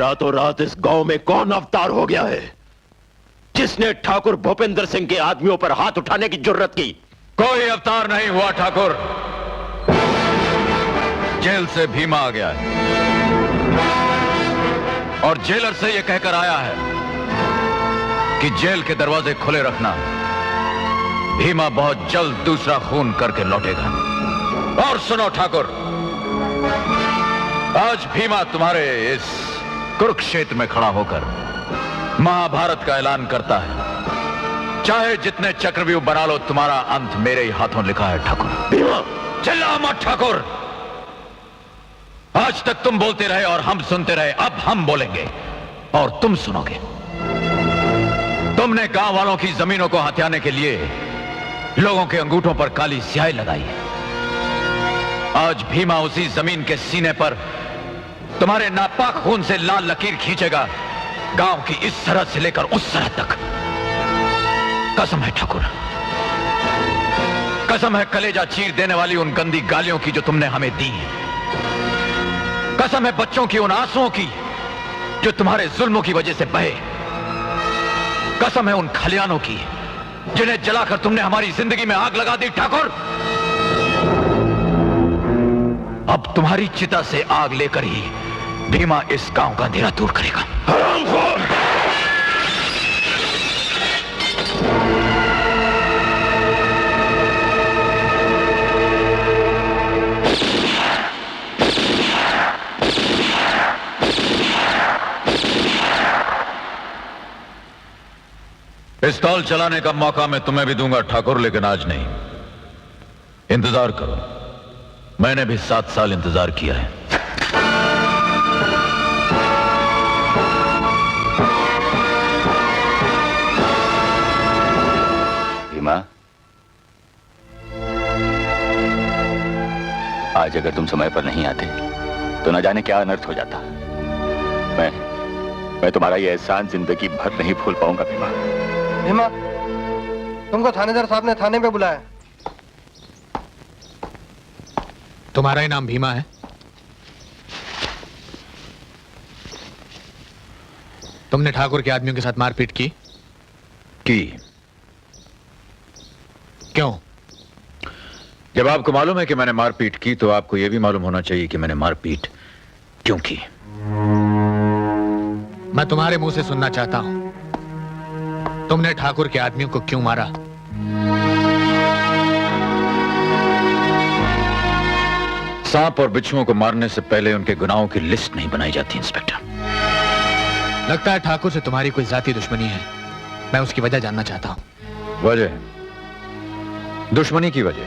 रातों रात इस गांव में कौन अवतार हो गया है जिसने ठाकुर भूपेंद्र सिंह के आदमियों पर हाथ उठाने की जुर्रत की? कोई अवतार नहीं हुआ ठाकुर। जेल से भीमा आ गया है और जेलर से यह कहकर आया है कि जेल के दरवाजे खुले रखना, भीमा बहुत जल्द दूसरा खून करके लौटेगा। और सुनो ठाकुर, आज भीमा तुम्हारे इस कुरुक्षेत्र में खड़ा होकर महाभारत का ऐलान करता है। चाहे जितने चक्रव्यूह बना लो, तुम्हारा अंत मेरे ही हाथों लिखा है ठाकुर। भीमा, चिल्ला मत ठाकुर। आज तक तुम बोलते रहे और हम सुनते रहे, अब हम बोलेंगे और तुम सुनोगे। तुमने गांव वालों की जमीनों को हथियाने के लिए लोगों के अंगूठों पर काली स्याही लगाई है। आज भीमा उसी जमीन के सीने पर तुम्हारे नापाक खून से लाल लकीर खींचेगा, गांव की इस सरहद से लेकर उस सरहद तक। कसम है ठाकुर, कसम है कलेजा चीर देने वाली उन गंदी गालियों की जो तुमने हमें दी है। कसम है बच्चों की उन आंसुओं की जो तुम्हारे जुल्मों की वजह से बहे। कसम है उन खलियानों की जिन्हें जलाकर तुमने हमारी जिंदगी में आग लगा दी। ठाकुर, अब तुम्हारी चिता से आग लेकर ही भीमा इस गांव का अंधेरा दूर करेगा। हरामखोर! पिस्तौल चलाने का मौका मैं तुम्हें भी दूंगा ठाकुर, लेकिन आज नहीं। इंतजार करो, मैंने भी 7 साल इंतजार किया है। भीमा, आज अगर तुम समय पर नहीं आते तो न जाने क्या अनर्थ हो जाता। मैं तुम्हारा ये एहसान जिंदगी भर नहीं भूल पाऊंगा। भीमा, भीमा, तुमको थानेदार साहब ने थाने पे बुलाया। तुम्हारा ही नाम भीमा है? तुमने ठाकुर के आदमियों के साथ मारपीट की? क्यों? जब आपको मालूम है कि मैंने मारपीट की तो आपको यह भी मालूम होना चाहिए कि मैंने मारपीट क्यों की। मैं तुम्हारे मुंह से सुनना चाहता हूं, तुमने ठाकुर के आदमियों को क्यों मारा? सांप और बिच्छुओं को मारने से पहले उनके गुनाहों की लिस्ट नहीं बनाई जाती इंस्पेक्टर। लगता है ठाकुर से तुम्हारी कोई जाती दुश्मनी है। मैं उसकी वजह जानना चाहता हूं। वजह? दुश्मनी की वजह?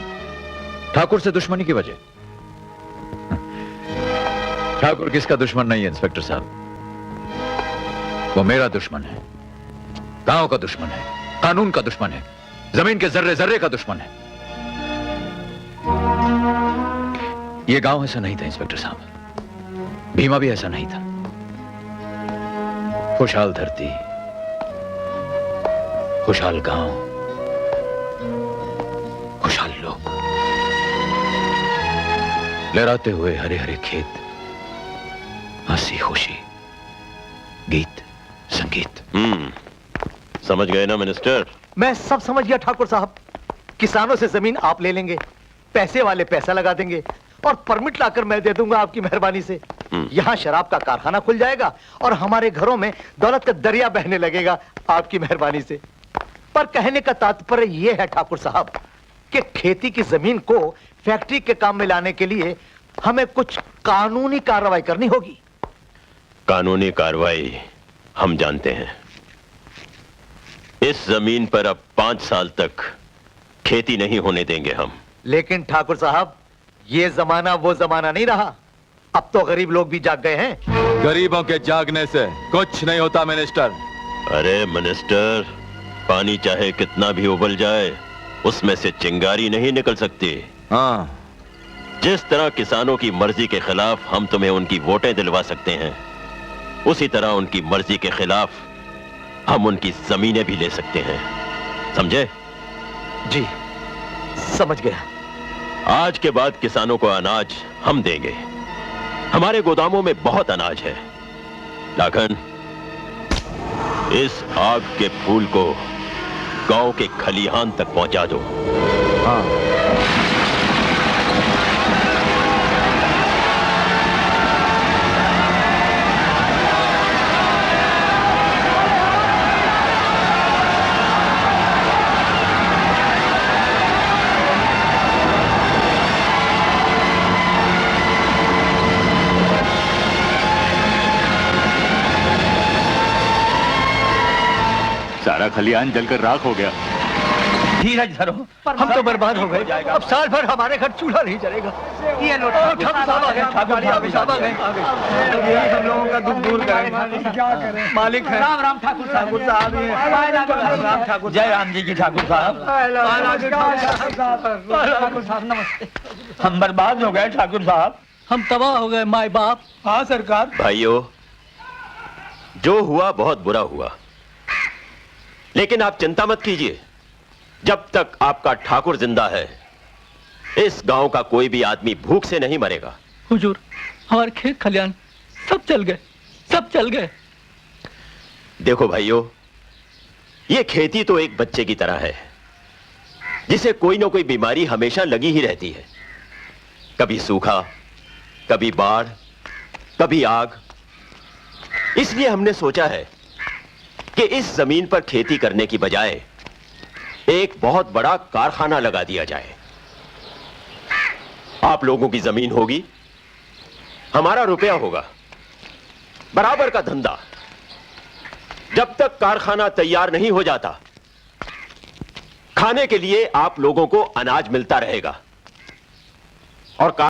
ठाकुर से दुश्मनी की वजह? ठाकुर किसका दुश्मन नहीं है इंस्पेक्टर साहब, वो मेरा दुश्मन है, गांव का दुश्मन है, कानून का दुश्मन है, जमीन के जर्रे जर्रे का दुश्मन है। ये गांव ऐसा नहीं था इंस्पेक्टर साहब, भीमा भी ऐसा नहीं था। खुशहाल धरती, खुशहाल गांव, खुशहाल लोग, लहराते हुए हरे हरे खेत, हंसी खुशी, गीत संगीत। समझ गए ना मिनिस्टर? मैं सब समझ गया ठाकुर साहब। किसानों से जमीन आप ले लेंगे, पैसे वाले पैसा लगा देंगे और परमिट लाकर मैं दे दूंगा आपकी मेहरबानी से। यहाँ शराब का कारखाना खुल जाएगा और हमारे घरों में दौलत का दरिया बहने लगेगा आपकी मेहरबानी से। पर कहने का तात्पर्य यह है ठाकुर साहब कि खेती की जमीन को फैक्ट्री के काम में लाने के लिए हमें कुछ कानूनी कार्रवाई करनी होगी। कानूनी कार्रवाई हम जानते हैं। इस जमीन पर अब 5 साल तक खेती नहीं होने देंगे हम। लेकिन ठाकुर साहब, ये जमाना वो जमाना नहीं रहा। अब तो गरीब लोग भी जाग गए हैं। गरीबों के जागने से कुछ नहीं होता मिनिस्टर। अरे मिनिस्टर, पानी चाहे कितना भी उबल जाए उसमें से चिंगारी नहीं निकल सकती। हाँ, जिस तरह किसानों की मर्जी के खिलाफ हम तुम्हें उनकी वोटें दिलवा सकते हैं, उसी तरह उनकी मर्जी के खिलाफ हम उनकी जमीनें भी ले सकते हैं। समझे? जी समझ गया। आज के बाद किसानों को अनाज हम देंगे। हमारे गोदामों में बहुत अनाज है। लाखन, इस आग के फूल को गांव के खलिहान तक पहुंचा दो। हाँ। सारा खलिहान जलकर राख हो गया। धीरज धरो, हम तो बर्बाद हो गए। अब साल भर हमारे घर चूल्हा नहीं जलेगा। ये लो, ठाकुर साहब आ गए, ठाकुर साहब आ गए। अब यही हम लोगों का दुख दूर करें। क्या करें? मालिक है। राम राम ठाकुर साहब राम ठाकुर। जय राम जी की ठाकुर साहब। ठाकुर साहब नमस्ते। हम बर्बाद हो गए ठाकुर साहब। हम तबाह हो गए माई बाप। हाँ सरकार। भाइयों, जो हुआ बहुत बुरा हुआ, लेकिन आप चिंता मत कीजिए। जब तक आपका ठाकुर जिंदा है, इस गांव का कोई भी आदमी भूख से नहीं मरेगा। हुजूर, हमारे खेत खलियान सब चल गए, सब चल गए। देखो भाइयों, ये खेती तो एक बच्चे की तरह है, जिसे कोई ना कोई बीमारी हमेशा लगी ही रहती है। कभी सूखा, कभी बाढ़, कभी आग। इसलिए हमने सोचा है कि इस जमीन पर खेती करने की बजाय एक बहुत बड़ा कारखाना लगा दिया जाए। आप लोगों की जमीन होगी, हमारा रुपया होगा, बराबर का धंधा। जब तक कारखाना तैयार नहीं हो जाता, खाने के लिए आप लोगों को अनाज मिलता रहेगा और